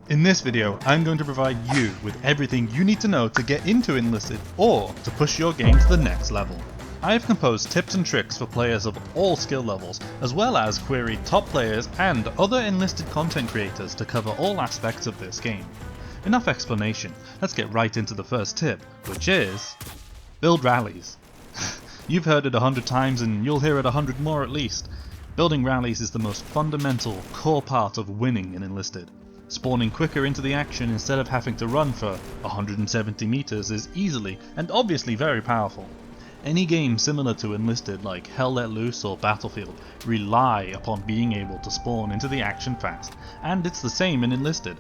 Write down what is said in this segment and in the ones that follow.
In this video, I'm going to provide you with everything you need to know to get into Enlisted or to push your game to the next level. I have composed tips and tricks for players of all skill levels, as well as queried top players and other Enlisted content creators to cover all aspects of this game. Enough explanation, let's get right into the first tip, which is build rallies. You've heard it 100 times and you'll hear it 100 more at least. Building rallies is the most fundamental, core part of winning in Enlisted. Spawning quicker into the action instead of having to run for 170 meters is easily and obviously very powerful. Any game similar to Enlisted like Hell Let Loose or Battlefield rely upon being able to spawn into the action fast, and it's the same in Enlisted.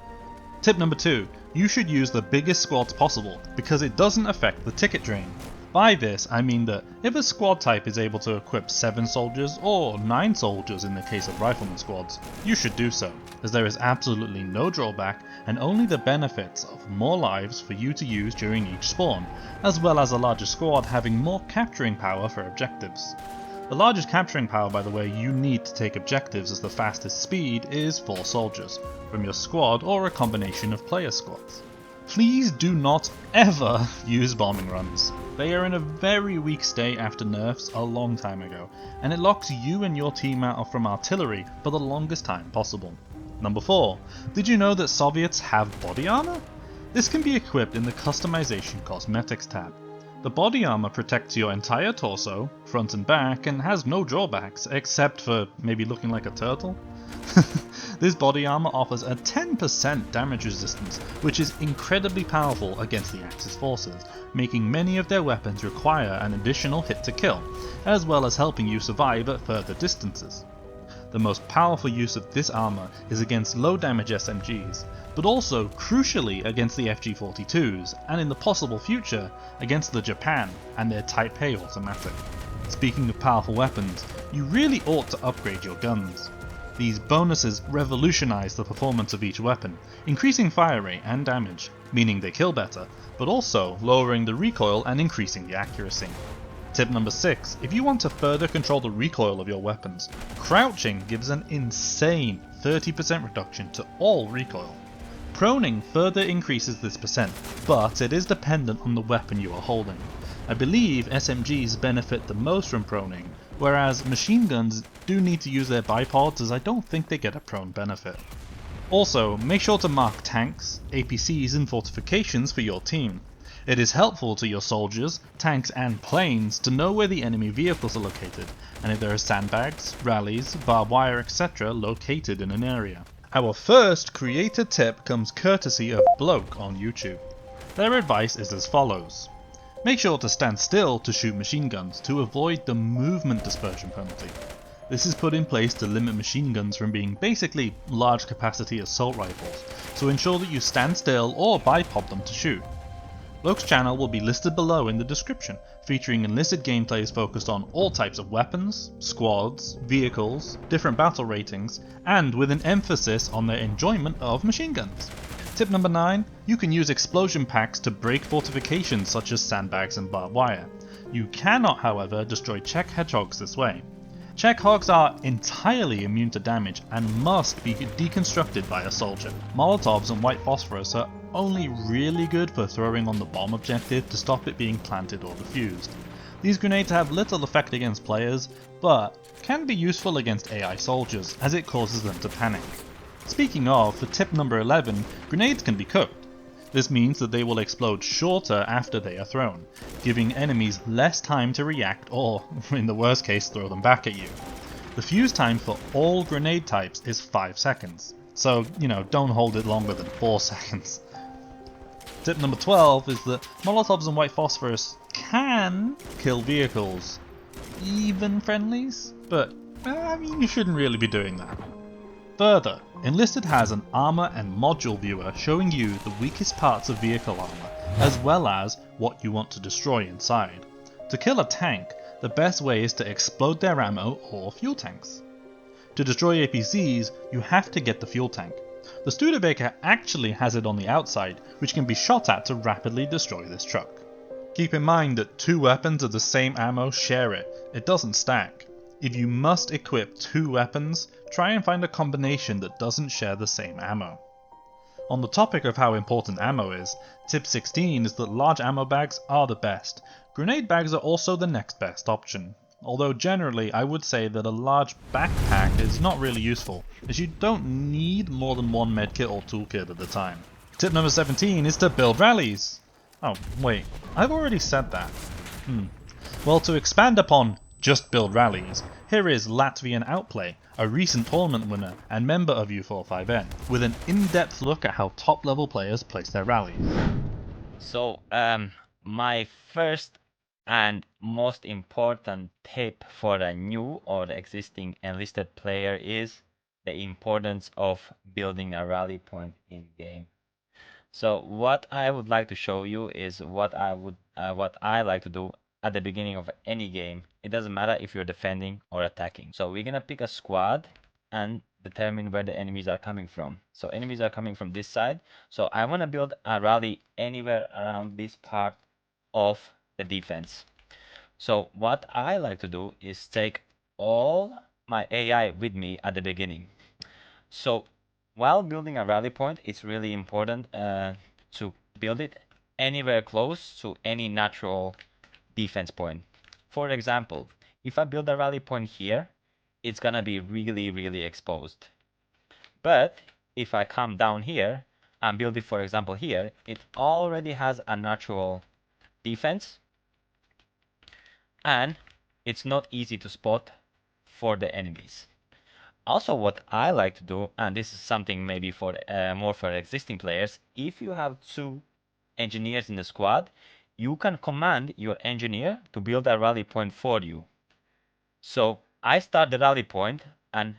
Tip number 2, you should use the biggest squads possible because it doesn't affect the ticket drain. By this I mean that if a squad type is able to equip 7 soldiers or 9 soldiers in the case of rifleman squads, you should do so, as there is absolutely no drawback and only the benefits of more lives for you to use during each spawn, as well as a larger squad having more capturing power for objectives. The largest capturing power, by the way, you need to take objectives as the fastest speed is 4 soldiers, from your squad or a combination of player squads. Please do not ever use bombing runs. They are in a very weak state after nerfs a long time ago, and it locks you and your team out from artillery for the longest time possible. Number 4. Did you know that Soviets have body armor? This can be equipped in the Customization Cosmetics tab. The body armor protects your entire torso, front and back, and has no drawbacks, except for maybe looking like a turtle. This body armor offers a 10% damage resistance, which is incredibly powerful against the Axis forces, making many of their weapons require an additional hit to kill, as well as helping you survive at further distances. The most powerful use of this armor is against low damage SMGs, but also crucially against the FG-42s, and in the possible future against the Japan and their Type A automatic. Speaking of powerful weapons, you really ought to upgrade your guns. These bonuses revolutionize the performance of each weapon, increasing fire rate and damage, meaning they kill better, but also lowering the recoil and increasing the accuracy. Tip number 6, if you want to further control the recoil of your weapons, crouching gives an insane 30% reduction to all recoil. Proning further increases this percent, but it is dependent on the weapon you are holding. I believe SMGs benefit the most from proning, whereas machine guns do need to use their bipods as I don't think they get a prone benefit. Also, make sure to mark tanks, APCs and fortifications for your team. It is helpful to your soldiers, tanks and planes to know where the enemy vehicles are located, and if there are sandbags, rallies, barbed wire etc. located in an area. Our first creator tip comes courtesy of Bloke on YouTube. Their advice is as follows. Make sure to stand still to shoot machine guns to avoid the movement dispersion penalty. This is put in place to limit machine guns from being basically large capacity assault rifles, so ensure that you stand still or bipod them to shoot. Bloke's channel will be listed below in the description, featuring Enlisted gameplays focused on all types of weapons, squads, vehicles, different battle ratings, and with an emphasis on their enjoyment of machine guns. Tip number 9, you can use explosion packs to break fortifications such as sandbags and barbed wire. You cannot, however, destroy Czech hedgehogs this way. Czech hogs are entirely immune to damage and must be deconstructed by a soldier. Molotovs and white phosphorus are only really good for throwing on the bomb objective to stop it being planted or defused. These grenades have little effect against players, but can be useful against AI soldiers as it causes them to panic. Speaking of, for tip number 11, grenades can be cooked. This means that they will explode shorter after they are thrown, giving enemies less time to react or, in the worst case, throw them back at you. The fuse time for all grenade types is 5 seconds, so don't hold it longer than 4 seconds. Tip number 12 is that Molotovs and white phosphorus can kill vehicles, even friendlies, but you shouldn't really be doing that. Further, Enlisted has an armor and module viewer showing you the weakest parts of vehicle armor, as well as what you want to destroy inside. To kill a tank, the best way is to explode their ammo or fuel tanks. To destroy APCs, you have to get the fuel tank. The Studebaker actually has it on the outside, which can be shot at to rapidly destroy this truck. Keep in mind that 2 weapons of the same ammo share it, it doesn't stack. If you must equip 2 weapons, try and find a combination that doesn't share the same ammo. On the topic of how important ammo is, tip 16 is that large ammo bags are the best. Grenade bags are also the next best option, although generally I would say that a large backpack is not really useful, as you don't need more than one medkit or toolkit at a time. Tip number 17 is to build rallies. Oh wait, I've already said that. Well, to expand upon just build rallies, here is Latvian Outplay, a recent tournament winner and member of U45N, with an in-depth look at how top-level players place their rallies. So, my first and most important tip for a new or existing enlisted player is the importance of building a rally point in game. So what I would like to show you is what I like to do at the beginning of any game. It doesn't matter if you're defending or attacking. So we're gonna pick a squad and determine where the enemies are coming from. So enemies are coming from this side. So I want to build a rally anywhere around this part of the defense. So what I like to do is take all my AI with me at the beginning. So while building a rally point, it's really important to build it anywhere close to any natural defense point. For example, if I build a rally point here, it's gonna be really exposed. But if I come down here and build it, for example, here, it already has a natural defense, and it's not easy to spot for the enemies. Also, what I like to do, and this is something maybe for more for existing players, if you have 2 engineers in the squad, you can command your engineer to build a rally point for you. So I start the rally point, and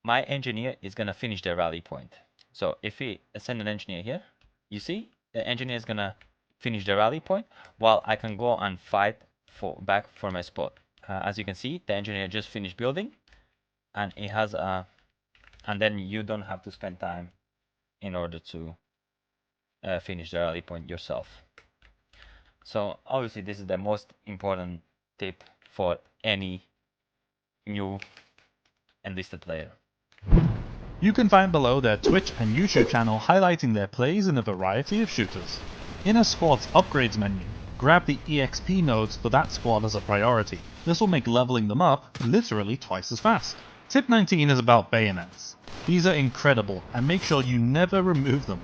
my engineer is gonna finish the rally point. So if we send an engineer here, you see the engineer is gonna finish the rally point, while I can go and fight back for my spot. As you can see, the engineer just finished building, and it has a, and then you don't have to spend time in order to finish the rally point yourself. So obviously this is the most important tip for any new enlisted player. You can find below their Twitch and YouTube channel highlighting their plays in a variety of shooters. In a squad's upgrades menu, grab the EXP nodes for that squad as a priority. This will make leveling them up literally twice as fast. Tip 19 is about bayonets. These are incredible, and make sure you never remove them.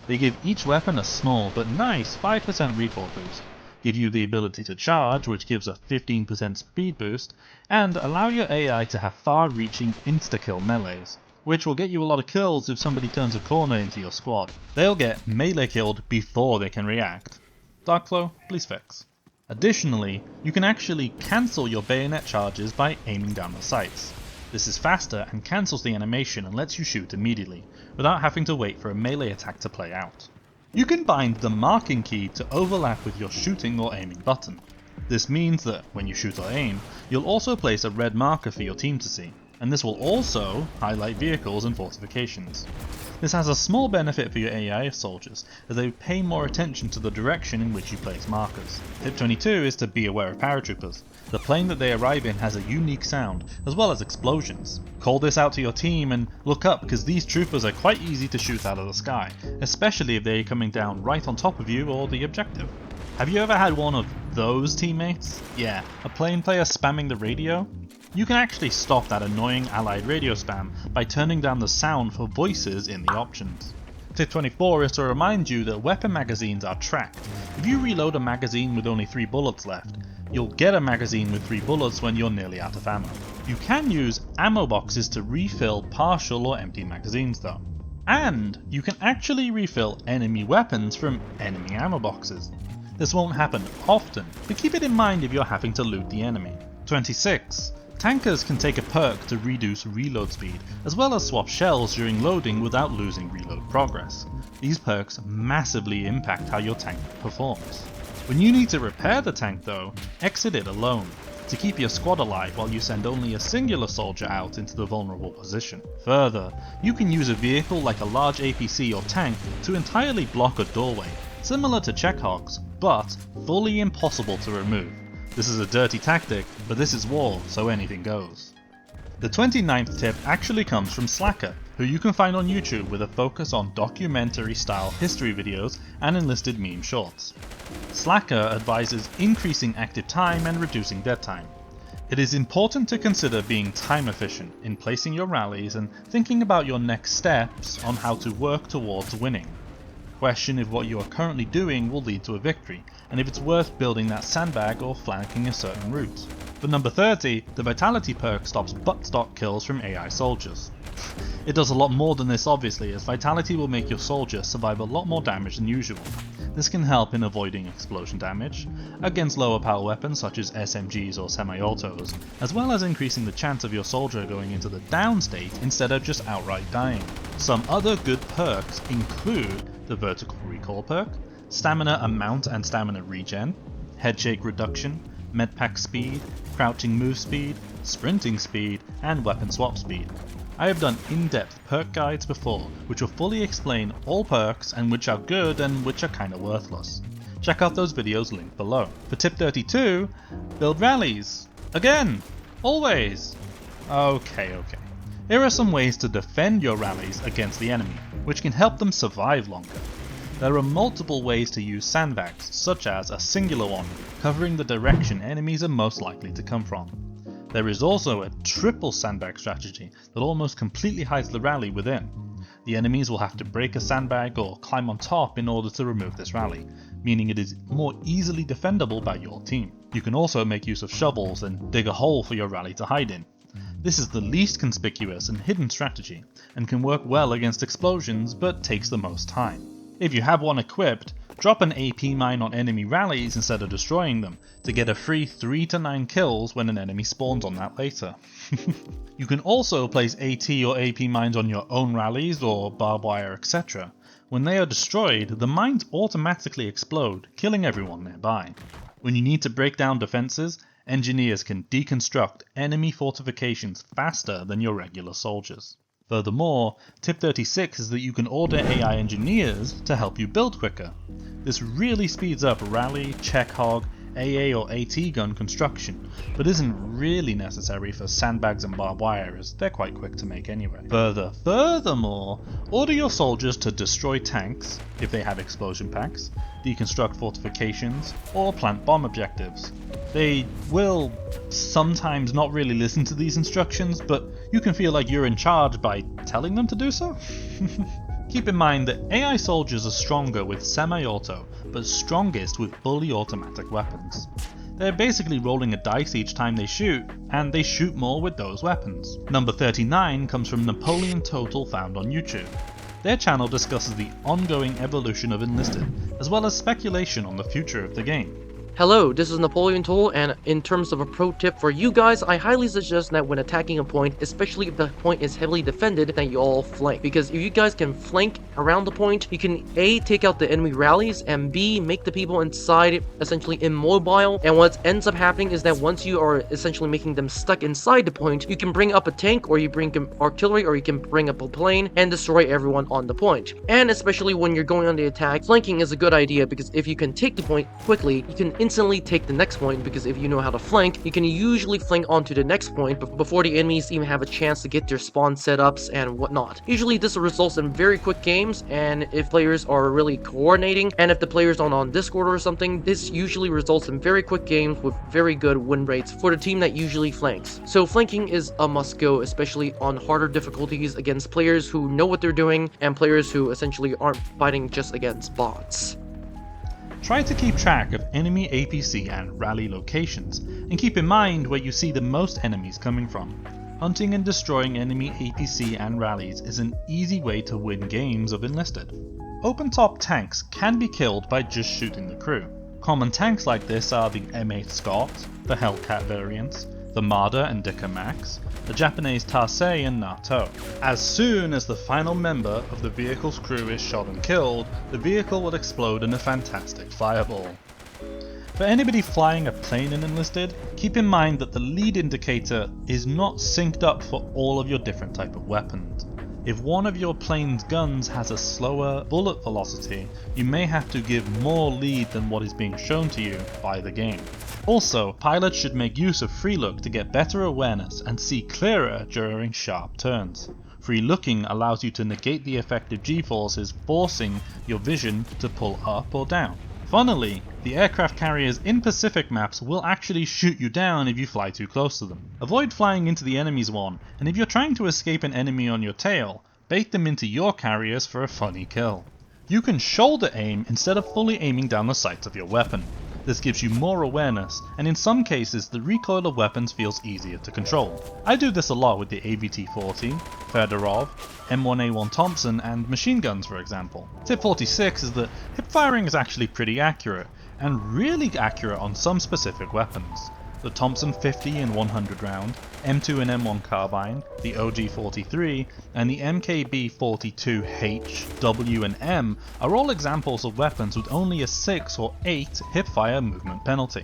They give each weapon a small but nice 5% recoil boost, give you the ability to charge, which gives a 15% speed boost, and allow your AI to have far-reaching insta-kill melees, which will get you a lot of kills if somebody turns a corner into your squad. They'll get melee killed before they can react. Darkflow, please fix. Additionally, you can actually cancel your bayonet charges by aiming down the sights. This is faster and cancels the animation and lets you shoot immediately, without having to wait for a melee attack to play out. You can bind the marking key to overlap with your shooting or aiming button. This means that, when you shoot or aim, you'll also place a red marker for your team to see, and this will also highlight vehicles and fortifications. This has a small benefit for your AI soldiers, as they pay more attention to the direction in which you place markers. Tip 22 is to be aware of paratroopers. The plane that they arrive in has a unique sound, as well as explosions. Call this out to your team and look up, because these troopers are quite easy to shoot out of the sky, especially if they're coming down right on top of you or the objective. Have you ever had one of those teammates? Yeah, a plane player spamming the radio? You can actually stop that annoying allied radio spam by turning down the sound for voices in the options. Tip 24 is to remind you that weapon magazines are tracked. If you reload a magazine with only 3 bullets left, you'll get a magazine with 3 bullets when you're nearly out of ammo. You can use ammo boxes to refill partial or empty magazines though. And you can actually refill enemy weapons from enemy ammo boxes. This won't happen often, but keep it in mind if you're having to loot the enemy. 26. Tankers can take a perk to reduce reload speed, as well as swap shells during loading without losing reload progress. These perks massively impact how your tank performs. When you need to repair the tank though, exit it alone, to keep your squad alive while you send only a singular soldier out into the vulnerable position. Further, you can use a vehicle like a large APC or tank to entirely block a doorway, similar to Chekhov's, but fully impossible to remove. This is a dirty tactic, but this is war, so anything goes. The 29th tip actually comes from Slacker, who you can find on YouTube with a focus on documentary-style history videos and enlisted meme shorts. Slacker advises increasing active time and reducing dead time. It is important to consider being time efficient in placing your rallies and thinking about your next steps on how to work towards winning. Question if what you are currently doing will lead to a victory, and if it's worth building that sandbag or flanking a certain route. For number 30, the Vitality perk stops buttstock kills from AI soldiers. It does a lot more than this obviously, as Vitality will make your soldier survive a lot more damage than usual. This can help in avoiding explosion damage, against lower power weapons such as SMGs or semi-autos, as well as increasing the chance of your soldier going into the down state instead of just outright dying. Some other good perks include the Vertical Recoil perk, Stamina Amount and Stamina Regen, Headshake Reduction, Medpack Speed, Crouching Move Speed, Sprinting Speed, and Weapon Swap Speed. I have done in-depth perk guides before, which will fully explain all perks and which are good and which are kinda worthless. Check out those videos linked below. For tip 32, build rallies. Again! Always! Okay. Here are some ways to defend your rallies against the enemy, which can help them survive longer. There are multiple ways to use sandbags, such as a singular one, covering the direction enemies are most likely to come from. There is also a triple sandbag strategy that almost completely hides the rally within. The enemies will have to break a sandbag or climb on top in order to remove this rally, meaning it is more easily defendable by your team. You can also make use of shovels and dig a hole for your rally to hide in. This is the least conspicuous and hidden strategy, and can work well against explosions but takes the most time. If you have one equipped, drop an AP mine on enemy rallies instead of destroying them, to get a free 3 to 9 kills when an enemy spawns on that later. You can also place AT or AP mines on your own rallies or barbed wire, etc. When they are destroyed, the mines automatically explode, killing everyone nearby. When you need to break down defences, engineers can deconstruct enemy fortifications faster than your regular soldiers. Furthermore, tip 36 is that you can order AI engineers to help you build quicker. This really speeds up rally, check hog, AA or AT gun construction, but isn't really necessary for sandbags and barbed wire as they're quite quick to make anyway. Furthermore, order your soldiers to destroy tanks, if they have explosion packs, deconstruct fortifications, or plant bomb objectives. They will sometimes not really listen to these instructions, but you can feel like you're in charge by telling them to do so. Keep in mind that AI soldiers are stronger with semi-auto, but strongest with fully automatic weapons. They're basically rolling a dice each time they shoot, and they shoot more with those weapons. Number 39 comes from Napoleon Total, found on YouTube. Their channel discusses the ongoing evolution of Enlisted, as well as speculation on the future of the game. Hello, this is Napoleon Toll, and in terms of a pro tip for you guys, I highly suggest that when attacking a point, especially if the point is heavily defended, that you all flank. Because if you guys can flank around the point, you can A, take out the enemy rallies, and B, make the people inside essentially immobile. And what ends up happening is that once you are essentially making them stuck inside the point, you can bring up a tank, or you bring artillery, or you can bring up a plane, and destroy everyone on the point. And especially when you're going on the attack, flanking is a good idea, because if you can take the point quickly, you can instantly take the next point, because if you know how to flank, you can usually flank onto the next point before the enemies even have a chance to get their spawn setups and whatnot. Usually this results in very quick games, and if players are really coordinating, and if the players aren't on Discord or something, this usually results in very quick games with very good win rates for the team that usually flanks. So flanking is a must go, especially on harder difficulties against players who know what they're doing and players who essentially aren't fighting just against bots. Try to keep track of enemy APC and rally locations, and keep in mind where you see the most enemies coming from. Hunting and destroying enemy APC and rallies is an easy way to win games of Enlisted. Open top tanks can be killed by just shooting the crew. Common tanks like this are the M8 Scott, the Hellcat variants, the Marder and Dicker Max, the Japanese Taisei and Nato. As soon as the final member of the vehicle's crew is shot and killed, the vehicle will explode in a fantastic fireball. For anybody flying a plane in Enlisted, keep in mind that the lead indicator is not synced up for all of your different type of weapons. If one of your plane's guns has a slower bullet velocity, you may have to give more lead than what is being shown to you by the game. Also, pilots should make use of free look to get better awareness and see clearer during sharp turns. Free looking allows you to negate the effect of G-forces, forcing your vision to pull up or down. Funnily, the aircraft carriers in Pacific maps will actually shoot you down if you fly too close to them. Avoid flying into the enemy's one, and if you're trying to escape an enemy on your tail, bait them into your carriers for a funny kill. You can shoulder aim instead of fully aiming down the sights of your weapon. This gives you more awareness, and in some cases the recoil of weapons feels easier to control. I do this a lot with the AVT-40, Fedorov, M1A1 Thompson, and machine guns for example. Tip 46 is that hip firing is actually pretty accurate, and really accurate on some specific weapons. The Thompson 50 and 100 round, M2 and M1 carbine, the OG-43, and the MKB-42H, W and M are all examples of weapons with only a 6 or 8 hipfire movement penalty.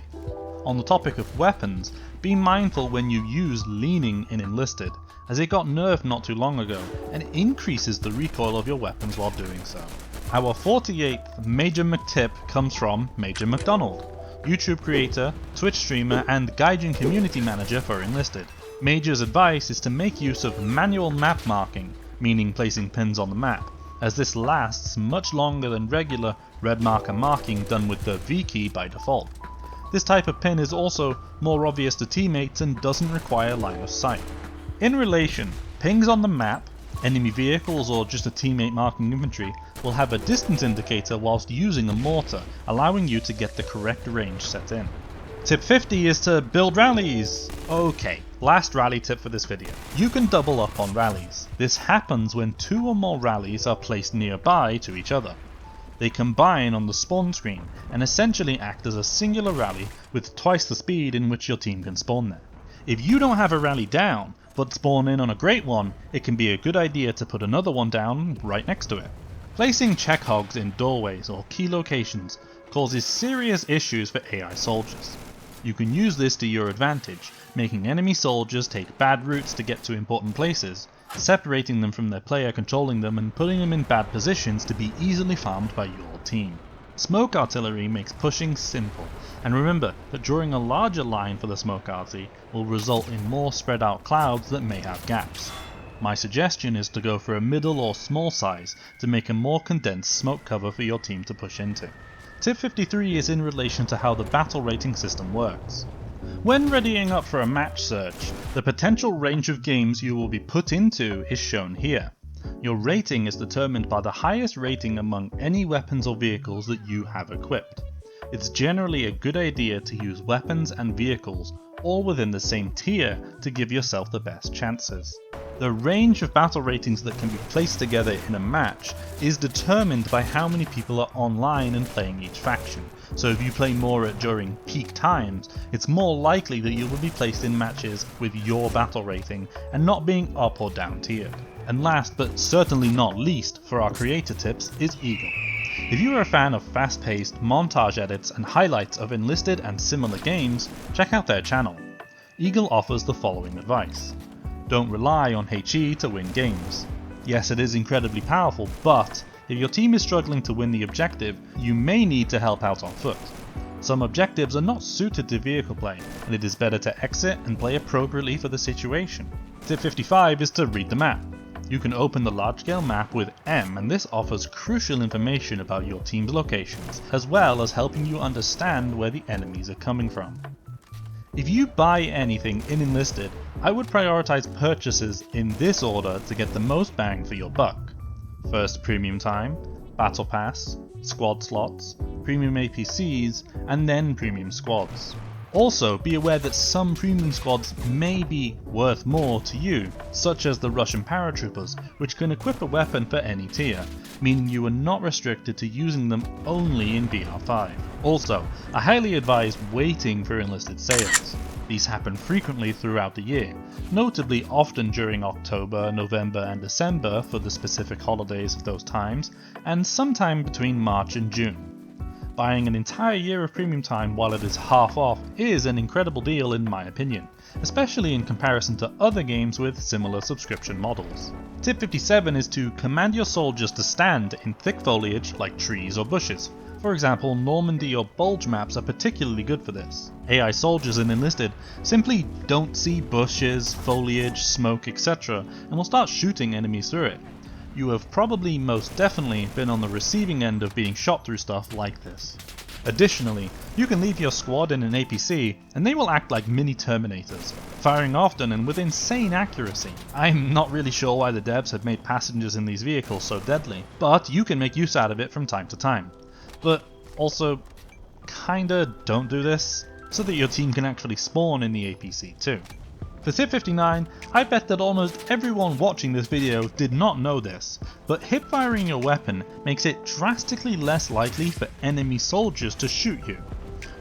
On the topic of weapons, be mindful when you use leaning in Enlisted, as it got nerfed not too long ago and increases the recoil of your weapons while doing so. Our 48th Major McTip comes from Major McDonald, YouTube creator, Twitch streamer, and Gaijin community manager for Enlisted. Major's advice is to make use of manual map marking, meaning placing pins on the map, as this lasts much longer than regular red marker marking done with the V key by default. This type of pin is also more obvious to teammates and doesn't require line of sight. In relation, pings on the map, enemy vehicles or just a teammate marking infantry will have a distance indicator whilst using a mortar, allowing you to get the correct range set in. Tip 50 is to build rallies. Okay, last rally tip for this video. You can double up on rallies. This happens when 2 or more rallies are placed nearby to each other. They combine on the spawn screen and essentially act as a singular rally with twice the speed in which your team can spawn there. If you don't have a rally down, but spawn in on a great one, it can be a good idea to put another one down right next to it. Placing check hogs in doorways or key locations causes serious issues for AI soldiers. You can use this to your advantage, making enemy soldiers take bad routes to get to important places, separating them from their player controlling them and putting them in bad positions to be easily farmed by your team. Smoke artillery makes pushing simple, and remember that drawing a larger line for the smoke arty will result in more spread out clouds that may have gaps. My suggestion is to go for a middle or small size to make a more condensed smoke cover for your team to push into. Tip 53 is in relation to how the battle rating system works. When readying up for a match search, the potential range of games you will be put into is shown here. Your rating is determined by the highest rating among any weapons or vehicles that you have equipped. It's generally a good idea to use weapons and vehicles all within the same tier to give yourself the best chances. The range of battle ratings that can be placed together in a match is determined by how many people are online and playing each faction, so if you play more during peak times, it's more likely that you will be placed in matches with your battle rating and not being up or down tiered. And last but certainly not least for our creator tips is Eagle. If you are a fan of fast-paced montage edits and highlights of Enlisted and similar games, check out their channel. Eagle offers the following advice. Don't rely on HE to win games. Yes, it is incredibly powerful, but if your team is struggling to win the objective, you may need to help out on foot. Some objectives are not suited to vehicle play, and it is better to exit and play appropriately for the situation. Tip 55 is to read the map. You can open the large-scale map with M, and this offers crucial information about your team's locations, as well as helping you understand where the enemies are coming from. If you buy anything in Enlisted, I would prioritize purchases in this order to get the most bang for your buck. First premium time, battle pass, squad slots, premium APCs, and then premium squads. Also, be aware that some premium squads may be worth more to you, such as the Russian Paratroopers, which can equip a weapon for any tier, meaning you are not restricted to using them only in BR5. Also, I highly advise waiting for enlisted sales. These happen frequently throughout the year, notably often during October, November and December for the specific holidays of those times, and sometime between March and June. buying an entire year of premium time while it is half off is an incredible deal in my opinion, especially in comparison to other games with similar subscription models. Tip 57 is to command your soldiers to stand in thick foliage like trees or bushes. For example, Normandy or Bulge maps are particularly good for this. AI soldiers in Enlisted simply don't see bushes, foliage, smoke, etc. and will start shooting enemies through it. You have probably most definitely been on the receiving end of being shot through stuff like this. Additionally, you can leave your squad in an APC and they will act like mini Terminators, firing often and with insane accuracy. I'm not really sure why the devs have made passengers in these vehicles so deadly, but you can make use out of it from time to time. But also, kinda don't do this, so that your team can actually spawn in the APC too. For tip 59, I bet that almost everyone watching this video did not know this, but hip firing your weapon makes it drastically less likely for enemy soldiers to shoot you.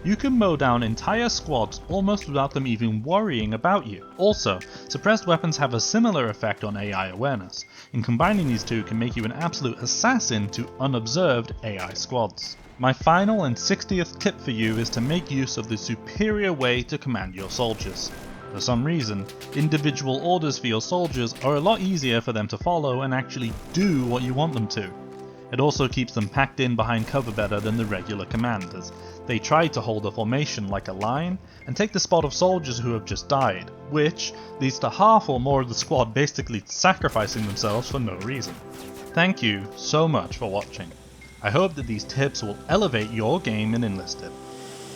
You can mow down entire squads almost without them even worrying about you. Also, suppressed weapons have a similar effect on AI awareness, and combining these two can make you an absolute assassin to unobserved AI squads. My final and 60th tip for you is to make use of the superior way to command your soldiers. For some reason, individual orders for your soldiers are a lot easier for them to follow and actually do what you want them to. It also keeps them packed in behind cover better than the regular command, as they try to hold a formation like a line and take the spot of soldiers who have just died, which leads to half or more of the squad basically sacrificing themselves for no reason. Thank you so much for watching. I hope that these tips will elevate your game in Enlisted.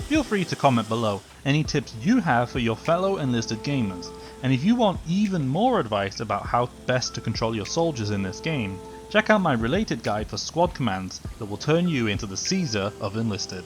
Feel free to comment below any tips you have for your fellow Enlisted gamers, and if you want even more advice about how best to control your soldiers in this game, check out my related guide for squad commands that will turn you into the Caesar of Enlisted.